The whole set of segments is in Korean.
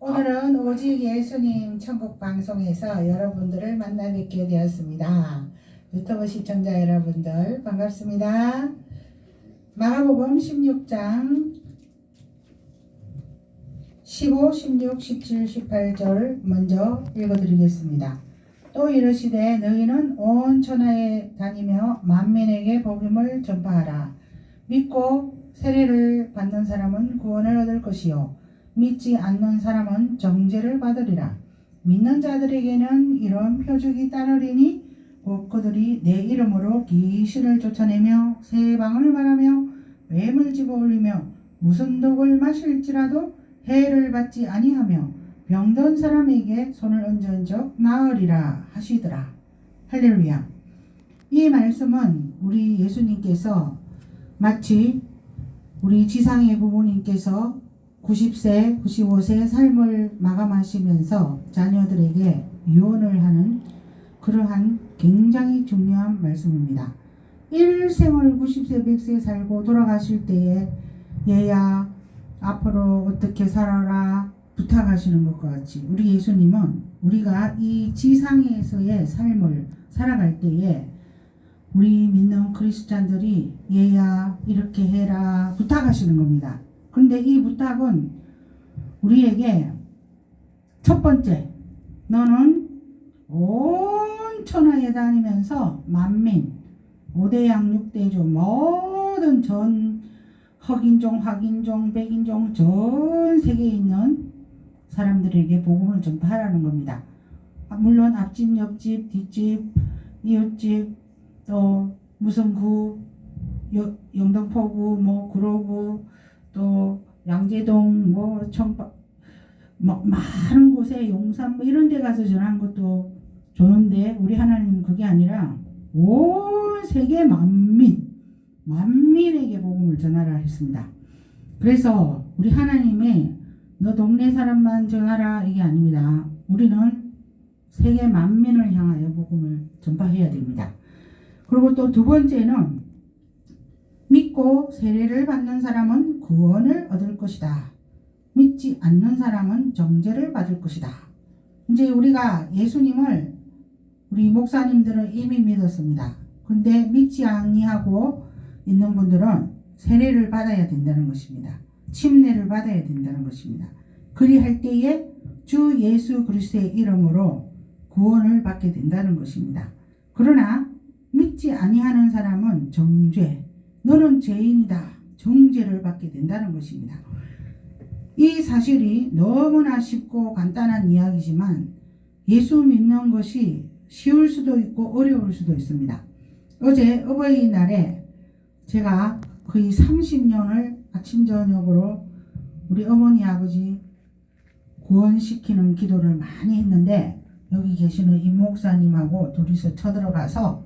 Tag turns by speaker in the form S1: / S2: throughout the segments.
S1: 오늘은 오직 예수님 천국 방송에서 여러분들을 만나 뵙게 되었습니다. 유튜브 시청자 여러분들 반갑습니다. 마가복음 16장 15, 16, 17, 18절 먼저 읽어드리겠습니다. 또 이르시되 너희는 온 천하에 다니며 만민에게 복음을 전파하라. 믿고 세례를 받는 사람은 구원을 얻을 것이요 믿지 않는 사람은 정죄를 받으리라. 믿는 자들에게는 이런 표적이 따르리니 곧 그들이 내 이름으로 귀신을 쫓아내며 새 방언을 말하며 뱀을 집어올리며 무슨 독을 마실지라도 해를 받지 아니하며 병든 사람에게 손을 얹은 적 나으리라 하시더라. 할렐루야. 이 말씀은 우리 예수님께서 마치 우리 지상의 부모님께서 90세, 95세 삶을 마감하시면서 자녀들에게 유언을 하는 그러한 굉장히 중요한 말씀입니다. 일생을 90세, 100세 살고 돌아가실 때에 얘야 앞으로 어떻게 살아라 부탁하시는 것과 같이 우리 예수님은 우리가 이 지상에서의 삶을 살아갈 때에 우리 믿는 그리스도인들이 얘야 이렇게 해라 부탁하시는 겁니다. 근데 이 부탁은 우리에게 첫 번째, 너는 온 천하에 다니면서 만민, 5대양 6대주 모든 전 흑인종, 확인종, 백인종 전 세계에 있는 사람들에게 복음을 전파하라는 겁니다. 물론 앞집, 옆집, 뒷집, 이웃집, 또 무슨 구, 영등포구, 뭐 구로구, 또 양재동 많은 곳에 용산 이런 데 가서 전하는 것도 좋은데 우리 하나님은 그게 아니라 온 세계 만민에게 복음을 전하라 했습니다. 그래서 우리 하나님의 너 동네 사람만 전하라 이게 아닙니다. 우리는 세계 만민을 향하여 복음을 전파해야 됩니다. 그리고 또 두 번째는 믿고 세례를 받는 사람은 구원을 얻을 것이다. 믿지 않는 사람은 정죄를 받을 것이다. 이제 우리가 예수님을 우리 목사님들은 이미 믿었습니다. 근데 믿지 아니하고 있는 분들은 세례를 받아야 된다는 것입니다. 침례를 받아야 된다는 것입니다. 그리할 때에 주 예수 그리스도의 이름으로 구원을 받게 된다는 것입니다. 그러나 믿지 아니하는 사람은 정죄, 너는 죄인이다. 정죄를 받게 된다는 것입니다. 이 사실이 너무나 쉽고 간단한 이야기지만 예수 믿는 것이 쉬울 수도 있고 어려울 수도 있습니다. 어제 어버이날에 제가 거의 30년을 아침 저녁으로 우리 어머니 아버지 구원시키는 기도를 많이 했는데 여기 계시는 임 목사님하고 둘이서 쳐들어가서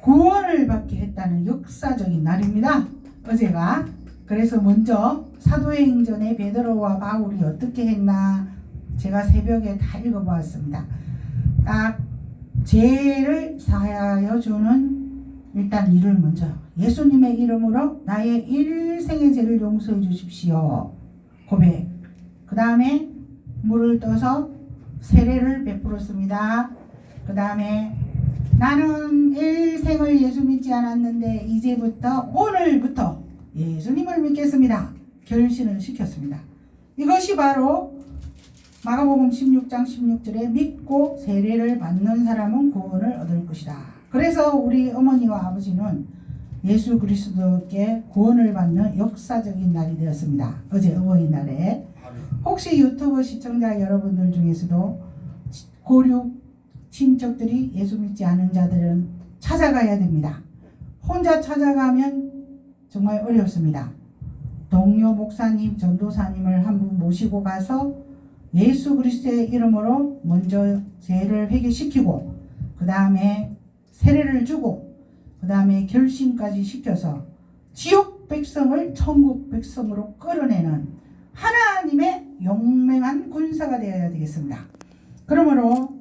S1: 구원을 받게 했다는 역사적인 날입니다. 어제가. 그래서 먼저 사도행전에 베드로와 바울이 어떻게 했나 제가 새벽에 다 읽어보았습니다. 딱 죄를 사하여 주는 일단 일을 먼저 예수님의 이름으로 나의 일생의 죄를 용서해 주십시오. 고백. 그 다음에 물을 떠서 세례를 베풀었습니다. 그 다음에 나는 일생을 예수 믿지 않았는데 이제부터 오늘부터 예수님을 믿겠습니다. 결심을 시켰습니다. 이것이 바로 마가복음 16장 16절에 믿고 세례를 받는 사람은 구원을 얻을 것이다. 그래서 우리 어머니와 아버지는 예수 그리스도께 구원을 받는 역사적인 날이 되었습니다. 어제 어버이날에. 혹시 유튜브 시청자 여러분들 중에서도 고륙 친척들이 예수 믿지 않은 자들은 찾아가야 됩니다. 혼자 찾아가면 정말 어렵습니다. 동료 목사님, 전도사님을 한 분 모시고 가서 예수 그리스도의 이름으로 먼저 죄를 회개시키고 그 다음에 세례를 주고 그 다음에 결심까지 시켜서 지옥 백성을 천국 백성으로 끌어내는 하나님의 용맹한 군사가 되어야 되겠습니다. 그러므로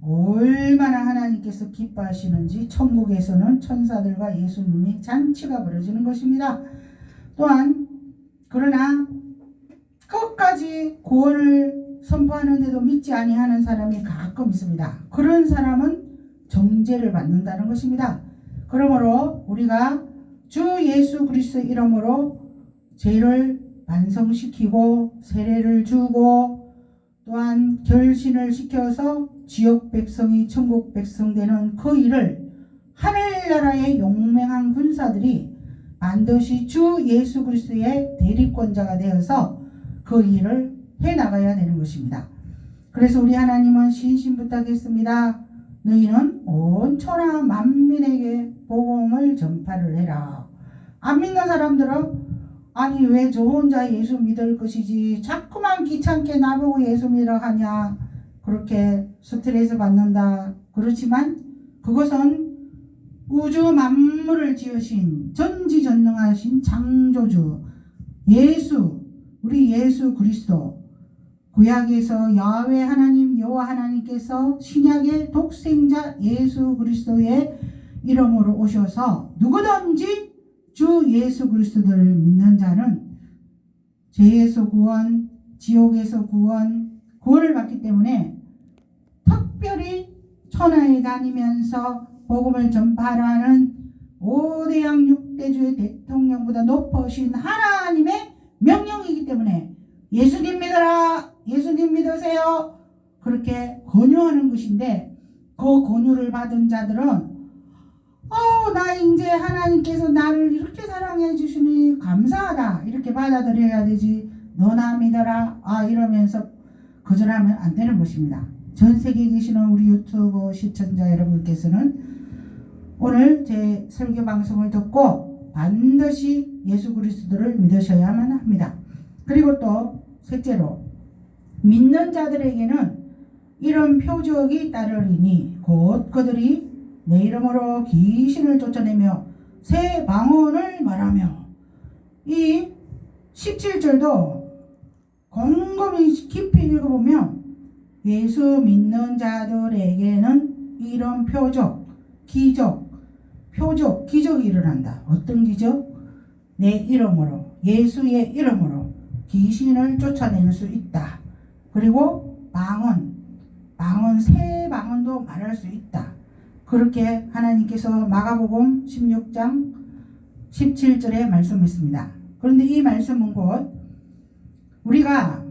S1: 얼마나 하나님께서 기뻐하시는지 천국에서는 천사들과 예수님이 잔치가 벌어지는 것입니다. 또한 그러나 끝까지 구원을 선포하는데도 믿지 아니하는 사람이 가끔 있습니다. 그런 사람은 정죄를 받는다는 것입니다. 그러므로 우리가 주 예수 그리스도의 이름으로 죄를 반성시키고 세례를 주고 또한 결신을 시켜서 지옥 백성이 천국 백성 되는 그 일을 하늘나라의 용맹한 군사들이 반드시 주 예수 그리스도의 대리권자가 되어서 그 일을 해나가야 되는 것입니다. 그래서 우리 하나님은 신신부탁했습니다. 너희는 온 천하 만민에게 복음을 전파를 해라. 안 믿는 사람들은 아니 왜 저 혼자 예수 믿을 것이지 자꾸만 귀찮게 나보고 예수 믿으라 하냐 그렇게 스트레스 받는다. 그렇지만 그것은 우주 만물을 지으신 전지전능하신 창조주 예수 우리 예수 그리스도 구약에서 야훼 하나님 여호와 하나님께서 신약의 독생자 예수 그리스도의 이름으로 오셔서 누구든지 주 예수 그리스도를 믿는 자는 죄에서 구원, 지옥에서 구원을 받기 때문에 특별히 천하에 다니면서 복음을 전파하라는 5대양 6대주의 대통령보다 높으신 하나님의 명령이기 때문에 예수님 믿어라, 예수님 믿으세요 그렇게 권유하는 것인데 그 권유를 받은 자들은 나 이제 하나님께서 나를 이렇게 사랑해 주시니 감사하다 이렇게 받아들여야 되지 너나 믿어라 이러면서 거절하면 안 되는 것입니다. 전 세계에 계시는 우리 유튜브 시청자 여러분께서는 오늘 제 설교 방송을 듣고 반드시 예수 그리스도를 믿으셔야만 합니다. 그리고 또 셋째로 믿는 자들에게는 이런 표적이 따르리니 곧 그들이 내 이름으로 귀신을 쫓아내며 새 방언을 말하며 이 17절도 곰곰이 깊이 읽어보면 예수 믿는 자들에게는 이런 기적이 일어난다. 어떤 기적? 내 이름으로 예수의 이름으로 귀신을 쫓아낼 수 있다. 그리고 새 방언도 말할 수 있다. 그렇게 하나님께서 마가복음 16장 17절에 말씀했습니다. 그런데 이 말씀은 곧 우리가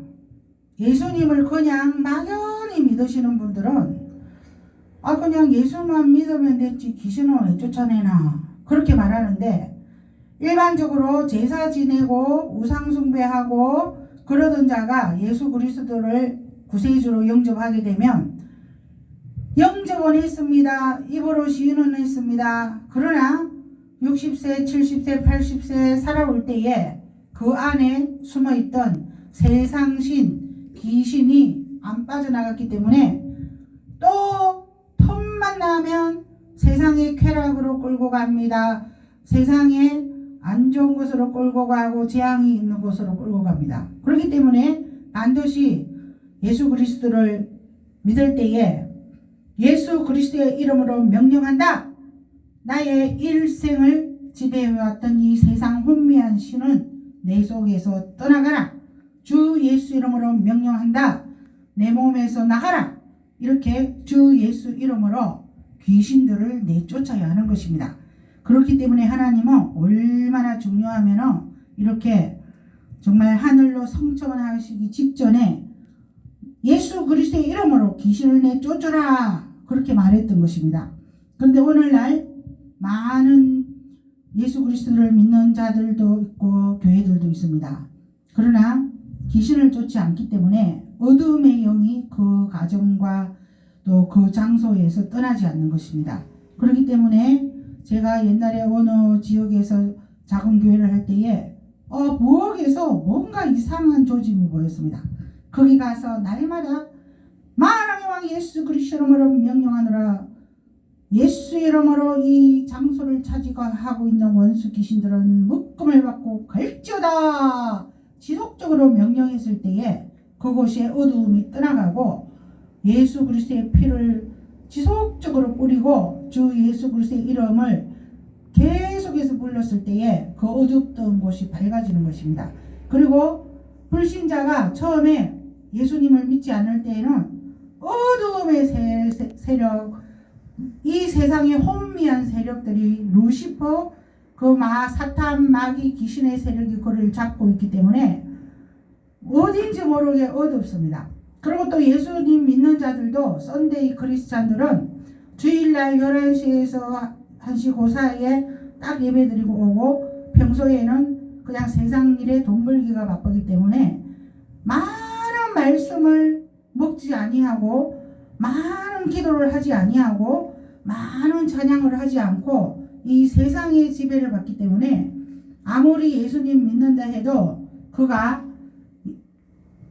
S1: 예수님을 그냥 막연히 믿으시는 분들은 그냥 예수만 믿으면 됐지 귀신은 왜 쫓아내나 그렇게 말하는데 일반적으로 제사 지내고 우상 숭배하고 그러던 자가 예수 그리스도를 구세주로 영접하게 되면 영접은 했습니다. 입으로 시인은 했습니다. 그러나 60세, 70세, 80세 살아올 때에 그 안에 숨어있던 세상신, 귀신이 안 빠져나갔기 때문에 또 틈만 나면 세상의 쾌락으로 끌고 갑니다. 세상에 안 좋은 곳으로 끌고 가고 재앙이 있는 곳으로 끌고 갑니다. 그렇기 때문에 반드시 예수 그리스도를 믿을 때에 예수 그리스도의 이름으로 명령한다. 나의 일생을 지배해왔던 이 세상 혼미한 신은 내 속에서 떠나가라. 주 예수 이름으로 명령한다. 내 몸에서 나가라. 이렇게 주 예수 이름으로 귀신들을 내쫓아야 하는 것입니다. 그렇기 때문에 하나님은 얼마나 중요하면은 이렇게 정말 하늘로 성천하시기 직전에 예수 그리스도의 이름으로 귀신을 내쫓으라 그렇게 말했던 것입니다. 그런데 오늘날 많은 예수 그리스도를 믿는 자들도 있고 교회들도 있습니다. 그러나 귀신을 쫓지 않기 때문에 어둠의 영이 그 가정과 또 그 장소에서 떠나지 않는 것입니다. 그렇기 때문에 제가 옛날에 어느 지역에서 작은 교회를 할 때에 부엌에서 뭔가 이상한 조짐이 보였습니다. 거기 가서 날마다 만왕의 왕 예수 그리스도 이름으로 명령하노라. 예수 이름으로 이 장소를 차지하고 있는 원수 귀신들은 묶음을 받고 갈지어다. 지속적으로 명령했을 때에 그곳에 어두움이 떠나가고 예수 그리스도의 피를 지속적으로 뿌리고 주 예수 그리스도의 이름을 계속해서 불렀을 때에 그 어둡던 곳이 밝아지는 것입니다. 그리고 불신자가 처음에 예수님을 믿지 않을 때에는 어두움의 세력, 이 세상의 혼미한 세력들이 루시퍼, 사탄, 마귀, 귀신의 세력이 그를 잡고 있기 때문에 어딘지 모르게 어둡습니다. 그리고 또 예수님 믿는 자들도 썬데이 크리스찬들은 주일날 11시에서 1시 그 사이에 딱 예배드리고 오고 평소에는 그냥 세상 일에 돈 벌기가 바쁘기 때문에 많은 말씀을 먹지 아니하고 많은 기도를 하지 아니하고 많은 찬양을 하지 않고 이 세상의 지배를 받기 때문에 아무리 예수님 믿는다 해도 그가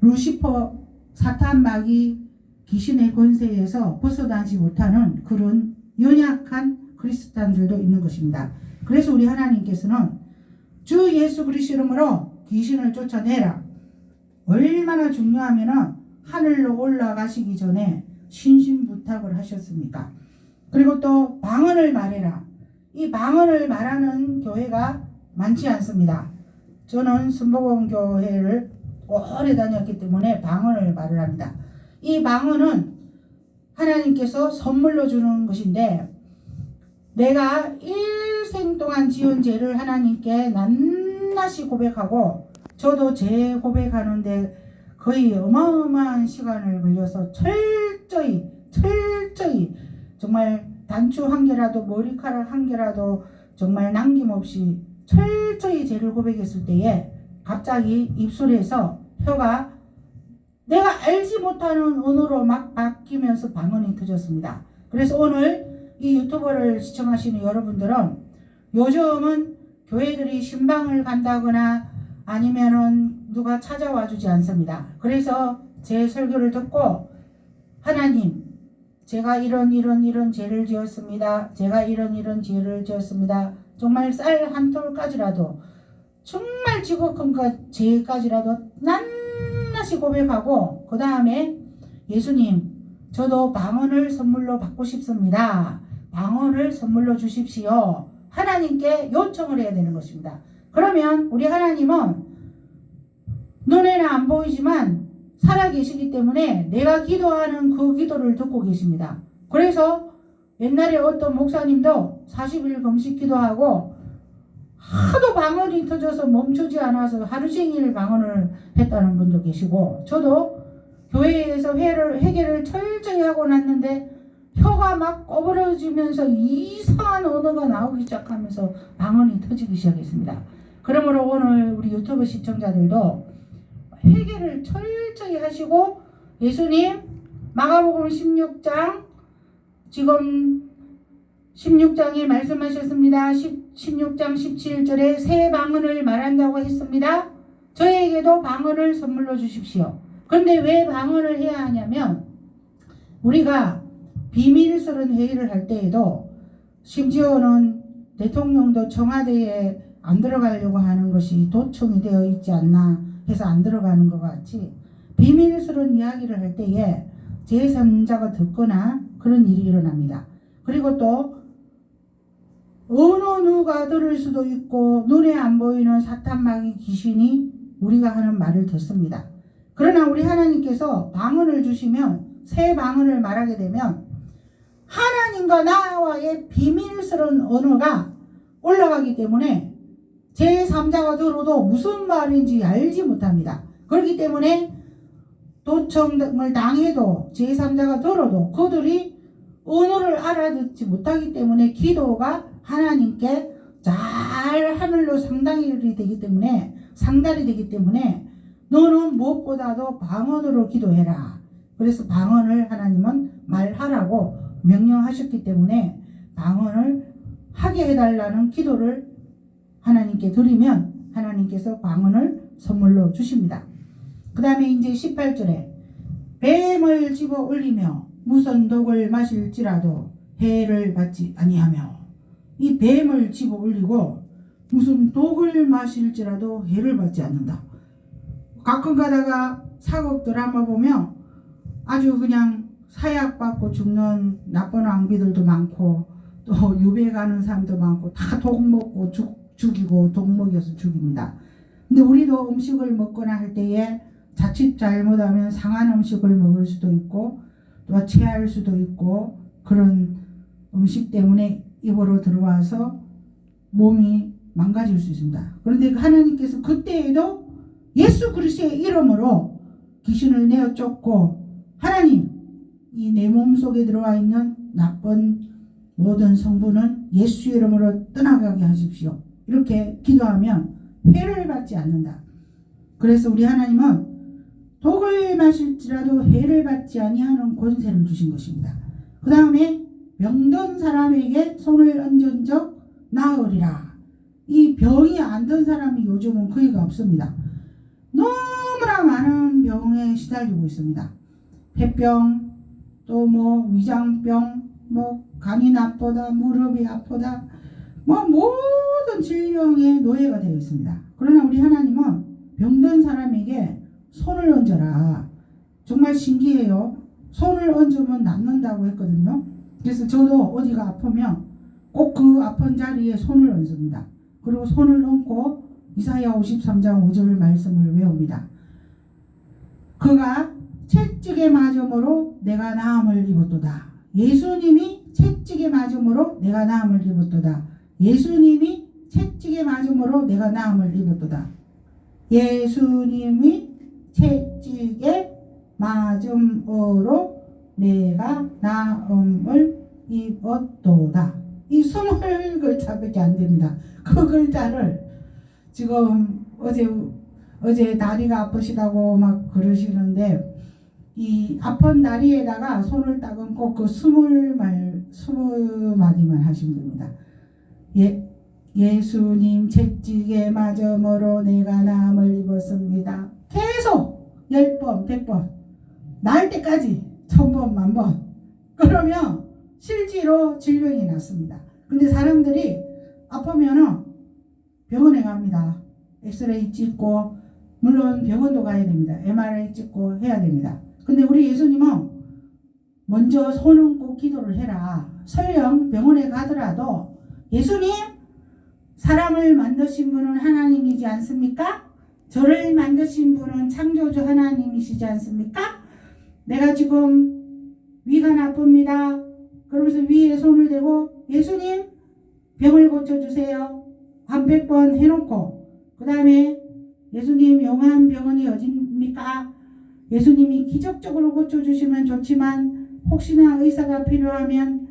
S1: 루시퍼, 사탄, 마귀, 귀신의 권세에서 벗어나지 못하는 그런 연약한 그리스도인들도 있는 것입니다. 그래서 우리 하나님께서는 주 예수 그리스도 이름으로 귀신을 쫓아내라. 얼마나 중요하면은 하늘로 올라가시기 전에 신신부탁을 하셨습니까? 그리고 또 방언을 말해라. 이 방언을 말하는 교회가 많지 않습니다. 저는 순복음교회를 오래 다녔기 때문에 방언을 말을 합니다. 이 방언은 하나님께서 선물로 주는 것인데 내가 일생 동안 지은 죄를 하나님께 낱낱이 고백하고 저도 제 고백하는데 거의 어마어마한 시간을 걸려서 철저히 정말 단추 한 개라도 머리카락 한 개라도 정말 남김없이 철저히 죄를 고백했을 때에 갑자기 입술에서 혀가 내가 알지 못하는 언어로 막 바뀌면서 방언이 터졌습니다. 그래서 오늘 이 유튜버를 시청하시는 여러분들은 요즘은 교회들이 신방을 간다거나 아니면은 누가 찾아와 주지 않습니다. 그래서 제 설교를 듣고 하나님 제가 이런 죄를 지었습니다. 제가 이런 죄를 지었습니다. 정말 쌀 한 톨까지라도 정말 지극한 죄까지라도 낱낱이 고백하고 그 다음에 예수님 저도 방언을 선물로 받고 싶습니다. 방언을 선물로 주십시오. 하나님께 요청을 해야 되는 것입니다. 그러면 우리 하나님은 눈에는 안 보이지만 살아계시기 때문에 내가 기도하는 그 기도를 듣고 계십니다. 그래서 옛날에 어떤 목사님도 40일 금식 기도하고 하도 방언이 터져서 멈추지 않아서 하루 종일 방언을 했다는 분도 계시고 저도 교회에서 회개를 철저히 하고 났는데 혀가 막 꼬부러지면서 이상한 언어가 나오기 시작하면서 방언이 터지기 시작했습니다. 그러므로 오늘 우리 유튜브 시청자들도 회개를 철저히 하시고 예수님 마가복음 16장 지금 16장에 말씀하셨습니다. 16장 17절에 새 방언을 말한다고 했습니다. 저에게도 방언을 선물로 주십시오. 그런데 왜 방언을 해야 하냐면 우리가 비밀스러운 회의를 할 때에도 심지어는 대통령도 청와대에 안 들어가려고 하는 것이 도청이 되어 있지 않나 해서 안 들어가는 것 같이 비밀스러운 이야기를 할 때에 제3자가 듣거나 그런 일이 일어납니다. 그리고 또 어느 누가 들을 수도 있고 눈에 안 보이는 사탄 마귀 귀신이 우리가 하는 말을 듣습니다. 그러나 우리 하나님께서 방언을 주시면 새 방언을 말하게 되면 하나님과 나와의 비밀스러운 언어가 올라가기 때문에 제3자가 들어도 무슨 말인지 알지 못합니다. 그렇기 때문에 도청을 당해도 제3자가 들어도 그들이 언어를 알아듣지 못하기 때문에 기도가 하나님께 잘 하늘로 상달이 되기 때문에 너는 무엇보다도 방언으로 기도해라. 그래서 방언을 하나님은 말하라고 명령하셨기 때문에 방언을 하게 해달라는 기도를 하나님께 드리면 하나님께서 방언을 선물로 주십니다. 그 다음에 이제 18절에 뱀을 집어 올리며 무슨 독을 마실지라도 해를 받지 아니하며 이 뱀을 집어 올리고 무슨 독을 마실지라도 해를 받지 않는다. 가끔 가다가 사극 드라마 보면 아주 그냥 사약받고 죽는 나쁜 왕비들도 많고 또 유배 가는 사람도 많고 다 독 먹고 죽이고 독 먹여서 죽입니다. 근데 우리도 음식을 먹거나 할 때에 자칫 잘못하면 상한 음식을 먹을 수도 있고 또 체할 수도 있고 그런 음식 때문에 입으로 들어와서 몸이 망가질 수 있습니다. 그런데 하나님께서 그때에도 예수 그리스도의 이름으로 귀신을 내어 쫓고 하나님 이 내 몸속에 들어와 있는 나쁜 모든 성분은 예수의 이름으로 떠나가게 하십시오. 이렇게 기도하면 해를 받지 않는다. 그래서 우리 하나님은 독을 마실지라도 해를 받지 아니하는 권세를 주신 것입니다. 그 다음에 병든 사람에게 손을 얹은 적 나으리라. 이 병이 안 든 사람이 요즘은 거의가 없습니다. 너무나 많은 병에 시달리고 있습니다. 폐병, 또 위장병, 간이 나쁘다, 무릎이 아프다, 모든 질병의 노예가 되어 있습니다. 그러나 우리 하나님은 병든 사람에게 손을 얹어라. 정말 신기해요. 손을 얹으면 낫는다고 했거든요. 그래서 저도 어디가 아프면 꼭 그 아픈 자리에 손을 얹습니다. 그리고 손을 얹고 이사야 53장 5절 말씀을 외웁니다. 그가 채찍에 맞음으로 내가 나음을 입었도다. 예수님이 채찍에 맞음으로 내가 나음을 입었도다. 예수님이 채찍에 맞음으로 내가 나음을 입었도다. 예수님이 채찍에 맞음으로 내가 나음을 입었도다. 이 20글자밖에 안 됩니다. 그 글자를 지금 어제 다리가 아프시다고 막 그러시는데 이 아픈 다리에다가 손을 딱 얹고 그 20마디만 하시면 됩니다. 예수님 채찍에 맞음으로 내가 나음을 입었습니다. 계속 10번, 100번 나을 때까지 1000번, 10,000번 그러면 실제로 질병이 낫습니다. 근데 사람들이 아프면은 병원에 갑니다. 엑스레이 찍고 물론 병원도 가야 됩니다. MRI 찍고 해야 됩니다. 근데 우리 예수님은 먼저 손 얹고 기도를 해라. 설령 병원에 가더라도 예수님 사람을 만드신 분은 하나님이지 않습니까? 저를 만드신 분은 창조주 하나님이시지 않습니까? 내가 지금 위가 나쁩니다. 그러면서 위에 손을 대고 예수님 병을 고쳐주세요. 한 100번 해놓고 그 다음에 예수님 용한 병원이 어딥니까? 예수님이 기적적으로 고쳐주시면 좋지만 혹시나 의사가 필요하면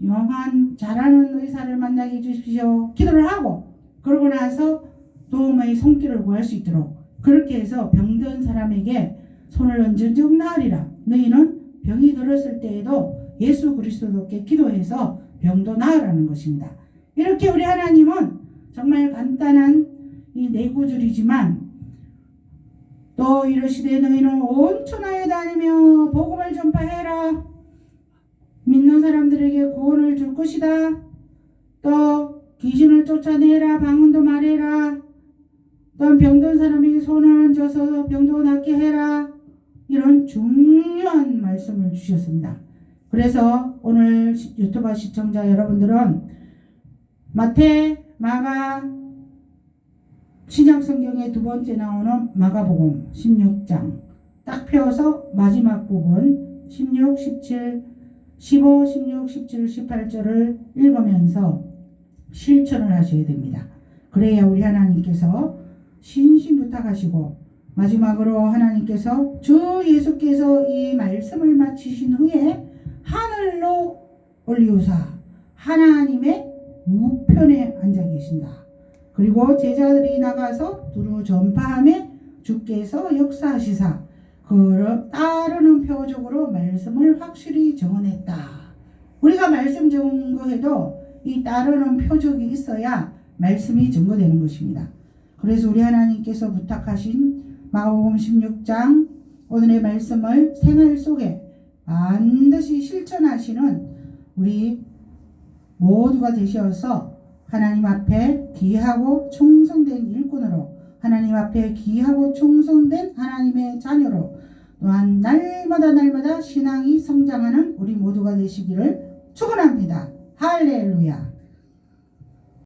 S1: 용한 잘하는 의사를 만나게 해주십시오. 기도를 하고 그러고 나서 도움의 손길을 구할 수 있도록 그렇게 해서 병든 사람에게 손을 얹은 적 나으리라. 너희는 병이 들었을 때에도 예수 그리스도께 기도해서 병도 나으라는 것입니다. 이렇게 우리 하나님은 정말 간단한 이 4구절이지만 또 이르시되 너희는 온 천하에 다니며 복음을 전파해라. 믿는 사람들에게 구원을 줄 것이다. 또 귀신을 쫓아내라. 방언도 말해라. 또 병든 사람에게 손을 얹어서 병도 낫게 해라. 이런 중요한 말씀을 주셨습니다. 그래서 오늘 유튜브 시청자 여러분들은 마태, 마가, 신약성경에 두 번째 나오는 마가복음 16장 딱 펴서 마지막 부분 16, 17, 15, 16, 17, 18절을 읽으면서 실천을 하셔야 됩니다. 그래야 우리 하나님께서 신신 부탁하시고 마지막으로 하나님께서 주 예수께서 이 말씀을 마치신 후에 하늘로 올리우사 하나님의 우편에 앉아 계신다. 그리고 제자들이 나가서 두루 전파하며 주께서 역사하시사 그를 따르는 표적으로 말씀을 확실히 정언했다. 우리가 말씀 증거해도 이 따르는 표적이 있어야 말씀이 증거되는 것입니다. 그래서 우리 하나님께서 부탁하신 마가복음 16장 오늘의 말씀을 생활 속에 반드시 실천하시는 우리 모두가 되셔서 하나님 앞에 귀하고 충성된 일꾼으로 하나님 앞에 귀하고 충성된 하나님의 자녀로 또한 날마다 신앙이 성장하는 우리 모두가 되시기를 축원합니다. 할렐루야.